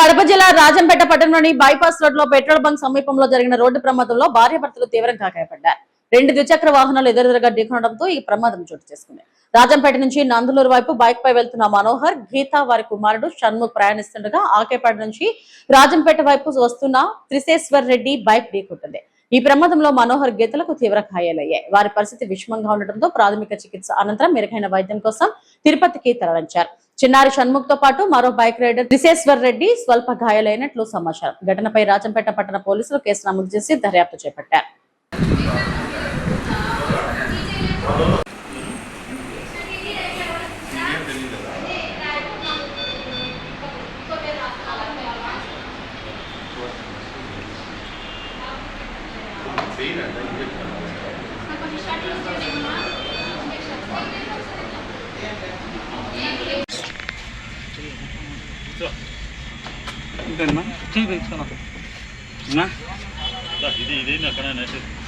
కడప జిల్లా రాజంపేట పట్టణంలోని bypass road లో పెట్రోల్ బంక్ సమీపంలో జరిగిన రోడ్డు ప్రమాదంలో భార్యాభర్తలు తీవ్రంగా గాయపడ్డారు. 2 ద్విచక్ర వాహనాలు ఎదురెదురుగా ఢీకొనడంతో ఈ ప్రమాదం చోటు చేసుకుంది. రాజంపేట నుంచి నందులూరు వైపు బైక్ పై వెళ్తున్న మనోహర్, గీత వారి కుమారుడు షణ్ముఖ్ ప్రయాణిస్తుండగా ఆకేపాడు నుంచి రాజంపేట వైపు వస్తున్న త్రిశేశ్వర్ రెడ్డి బైక్ ఢీకొట్టింది. ఈ ప్రమాదంలో మనోహర్, గీతలకు తీవ్ర గాయాలయ్యాయి. వారి పరిస్థితి విషమంగా ఉండటంతో ప్రాథమిక చికిత్స అనంతరం మెరుగైన వైద్యం కోసం తిరుపతికి తరలించారు. చిన్నారి షణ్ముఖ్ తో పాటు మరో బైక్ రైడర్ త్రిశేశ్వర్ రెడ్డి స్వల్ప గాయాలైనట్లు సమాచారం. ఘటనపై రాజంపేట పట్టణ పోలీసులు కేసు నమోదు చేసి దర్యాప్తు చేపట్టారు. ठीक है, चलो ना, इधे ना करना है।